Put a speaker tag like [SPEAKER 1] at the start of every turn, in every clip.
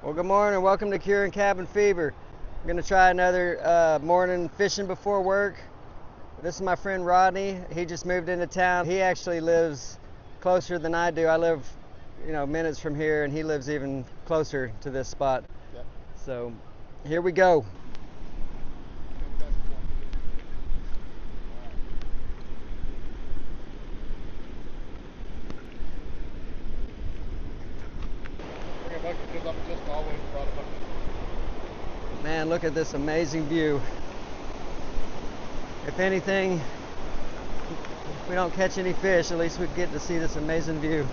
[SPEAKER 1] Well, good morning. Welcome to Curing Cabin Fever. I'm going to try another morning fishing before work. This is my friend Rodney. He just moved into town. He actually lives closer than I do. I live, minutes from here, and he lives even closer to this spot.
[SPEAKER 2] Yep.
[SPEAKER 1] So, here we go. Man, look at this amazing view. If anything, if we don't catch any fish, at least we get to see this amazing view.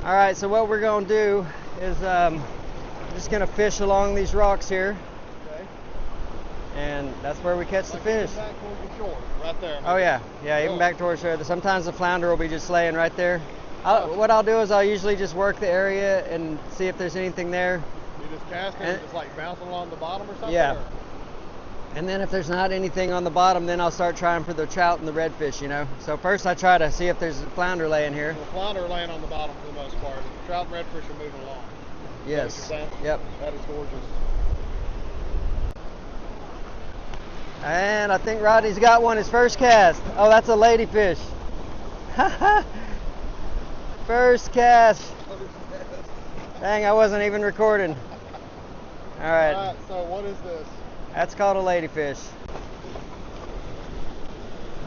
[SPEAKER 1] All right, so what we're going to do is just going to fish along these rocks here.
[SPEAKER 2] Okay.
[SPEAKER 1] And that's where we catch the fish.
[SPEAKER 2] Back towards the shore, right there.
[SPEAKER 1] Oh yeah, even back towards shore. Sometimes the flounder will be just laying right there. What I'll do is I'll usually just work the area and see if there's anything there.
[SPEAKER 2] You just cast it and just like bouncing along the bottom or something?
[SPEAKER 1] Yeah.
[SPEAKER 2] Or?
[SPEAKER 1] And then if there's not anything on the bottom, then I'll start trying for the trout and the redfish, So first I try to see if there's a flounder laying here.
[SPEAKER 2] The flounder are laying on the bottom for the most part. The trout and redfish are moving along.
[SPEAKER 1] Yes.
[SPEAKER 2] Is that what you're saying?
[SPEAKER 1] Yep.
[SPEAKER 2] That is gorgeous.
[SPEAKER 1] And I think Rodney's got one, his first cast. Oh, that's a ladyfish. First cast. Dang, I wasn't even recording. All right.
[SPEAKER 2] All right, so what is this?
[SPEAKER 1] That's called a ladyfish.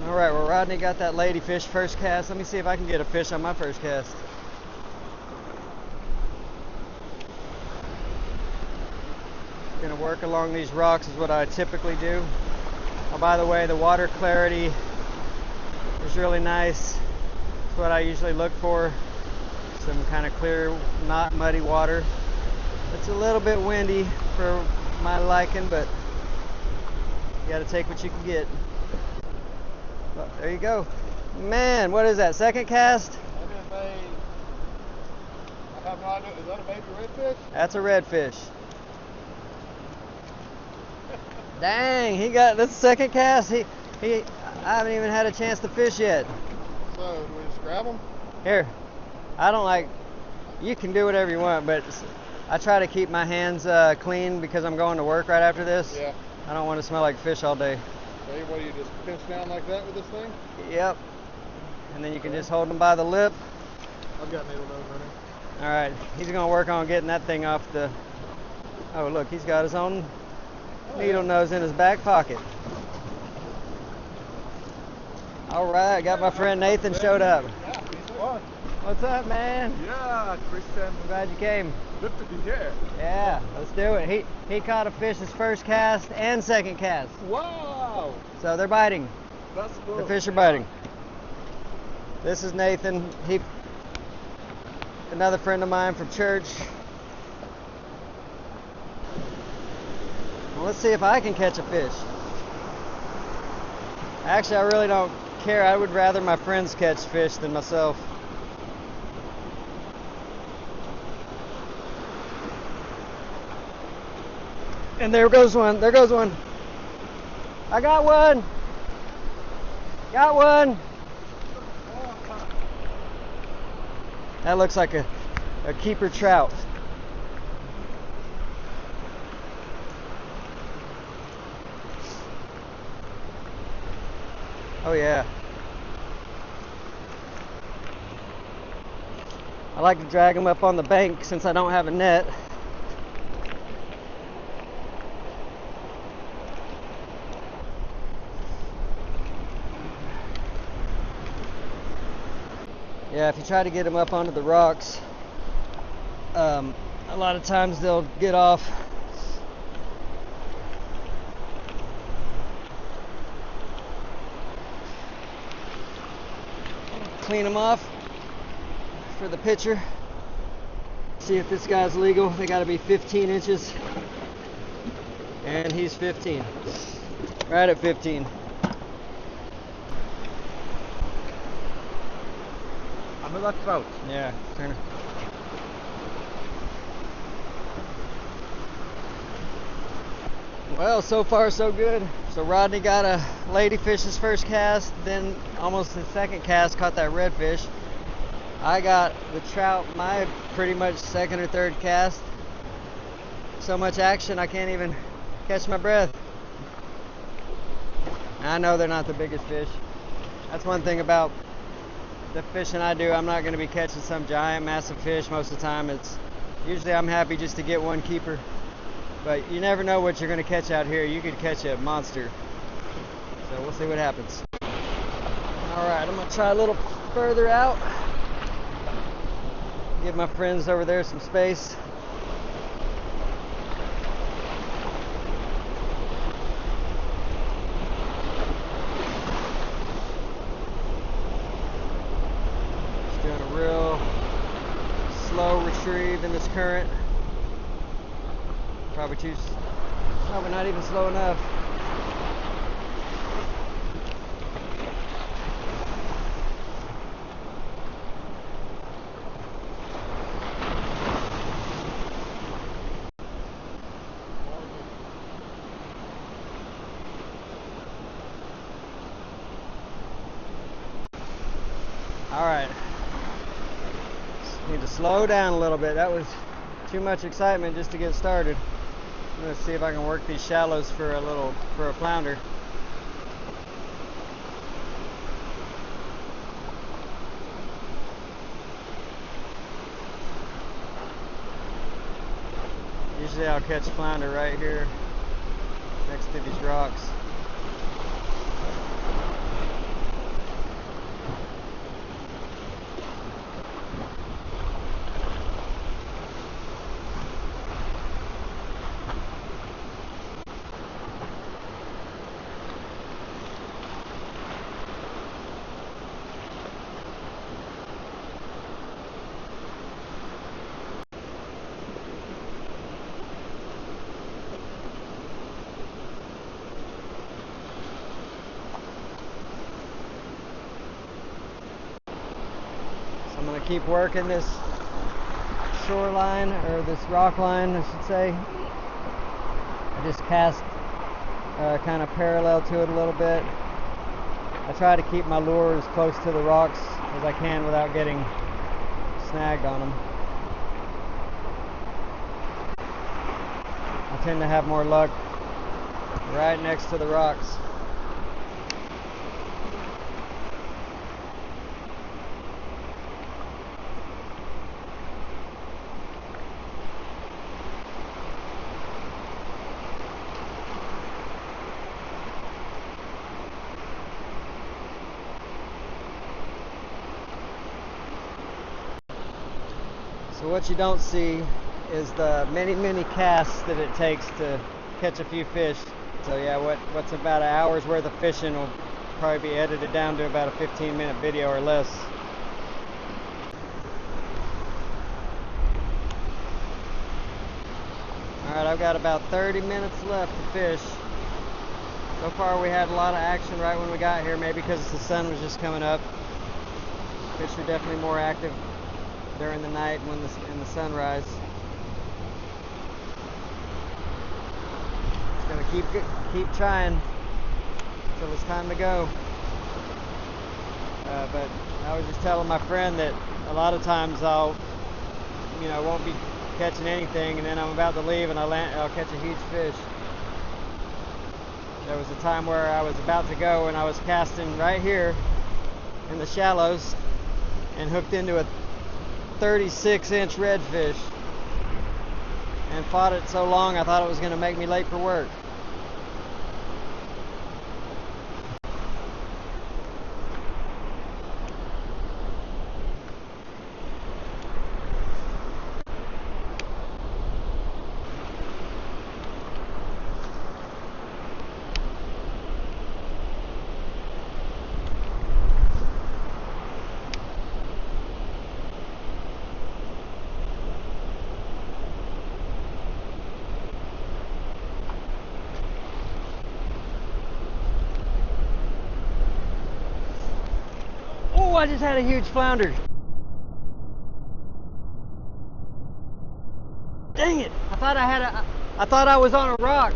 [SPEAKER 1] All right, well, Rodney got that ladyfish first cast. Let me see if I can get a fish on my first cast. Gonna work along these rocks is what I typically do. Oh, by the way, the water clarity is really nice. It's what I usually look for. Some kind of clear, not muddy water. It's a little bit windy for my liking, but you gotta take what you can get. Well, there you go. Man, what is that, second cast?
[SPEAKER 2] That is I have no idea. Is that a baby redfish?
[SPEAKER 1] That's a redfish. Dang, he got this second cast. I haven't even had a chance to fish yet.
[SPEAKER 2] So, do we just grab them?
[SPEAKER 1] Here, you can do whatever you want, but I try to keep my hands clean because I'm going to work right after this.
[SPEAKER 2] Yeah.
[SPEAKER 1] I don't want to smell like fish all day.
[SPEAKER 2] Okay, what do you just pinch down like that with this thing?
[SPEAKER 1] Yep. And then you can just hold them by the lip.
[SPEAKER 2] I've got needle nose running.
[SPEAKER 1] All right, he's going to work on getting that thing off the... Oh, look, he's got his own needle nose in his back pocket. All right, got my friend Nathan showed up.
[SPEAKER 2] What?
[SPEAKER 1] What's up, man?
[SPEAKER 3] Yeah, Christian.
[SPEAKER 1] I'm glad you came.
[SPEAKER 3] Good to be here.
[SPEAKER 1] Yeah, let's do it. He caught a fish his first cast and second cast.
[SPEAKER 3] Wow,
[SPEAKER 1] So they're biting.
[SPEAKER 3] that's good.
[SPEAKER 1] The fish are biting. This is Nathan. Another friend of mine from church. Well, let's see if I can catch a fish. Actually, I really don't care. I would rather my friends catch fish than myself. And there goes one. There goes one. I got one. Got one. That looks like a keeper trout. Oh yeah. I like to drag them up on the bank since I don't have a net. Yeah, if you try to get them up onto the rocks, a lot of times they'll get off. Clean them off for the picture. See if this guy's legal. They got to be 15 inches. And he's 15. Right at 15.
[SPEAKER 3] Another trout.
[SPEAKER 1] Yeah, turn it. Well, so far so good. So Rodney got a ladyfish his first cast, then almost his second cast caught that redfish. I got the trout my pretty much second or third cast. So much action I can't even catch my breath. I know they're not the biggest fish. That's one thing about the fishing I do. I'm not going to be catching some giant massive fish most of the time. It's usually I'm happy just to get one keeper. But you never know what you're going to catch out here. You could catch a monster. So we'll see what happens. Alright, I'm going to try a little further out. Give my friends over there some space. Just doing a real slow retrieve in this current. Probably not even slow enough. All right. Need to slow down a little bit. That was too much excitement just to get started. I'm going to see if I can work these shallows for a flounder. Usually I'll catch flounder right here next to these rocks. I'm going to keep working this shoreline, or this rock line I should say. I just cast kind of parallel to it a little bit. I try to keep my lure as close to the rocks as I can without getting snagged on them. I tend to have more luck right next to the rocks. So what you don't see is the many casts that it takes to catch a few fish. So yeah, what's about an hour's worth of fishing will probably be edited down to about a 15-minute video or less. Alright, I've got about 30 minutes left to fish. So far we had a lot of action right when we got here, maybe because the sun was just coming up. Fish are definitely more active during the night when in the sunrise. Just gonna keep trying until it's time to go. But I was just telling my friend that a lot of times I'll, won't be catching anything, and then I'm about to leave and I'll catch a huge fish. There was a time where I was about to go and I was casting right here in the shallows and hooked into a 36-inch redfish and fought it so long I thought it was going to make me late for work. I just had a huge flounder. Dang it! I thought I was on a rock.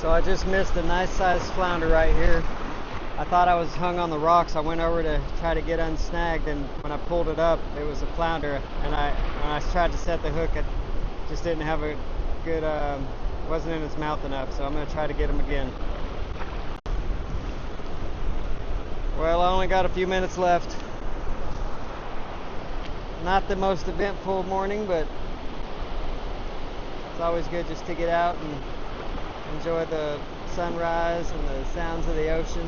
[SPEAKER 1] So I just missed a nice sized flounder right here. I thought I was hung on the rocks. I went over to try to get unsnagged, and when I pulled it up, it was a flounder. And when I tried to set the hook, it just didn't have a good, wasn't in his mouth enough. So I'm gonna try to get him again. Well, I only got a few minutes left. Not the most eventful morning, but it's always good just to get out and enjoy the sunrise and the sounds of the ocean.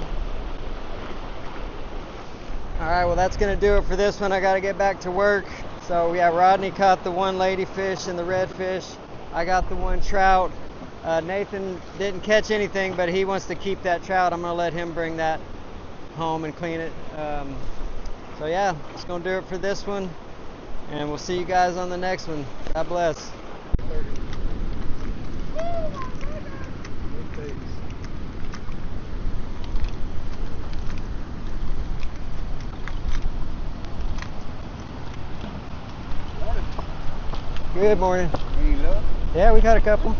[SPEAKER 1] Alright, well that's going to do it for this one. I got to get back to work. So yeah, Rodney caught the one ladyfish and the redfish. I got the one trout. Nathan didn't catch anything, but he wants to keep that trout. I'm going to let him bring that home and clean it. So yeah, that's going to do it for this one. And we'll see you guys on the next one. God bless. Good morning.
[SPEAKER 2] Any luck?
[SPEAKER 1] Yeah, we got a couple.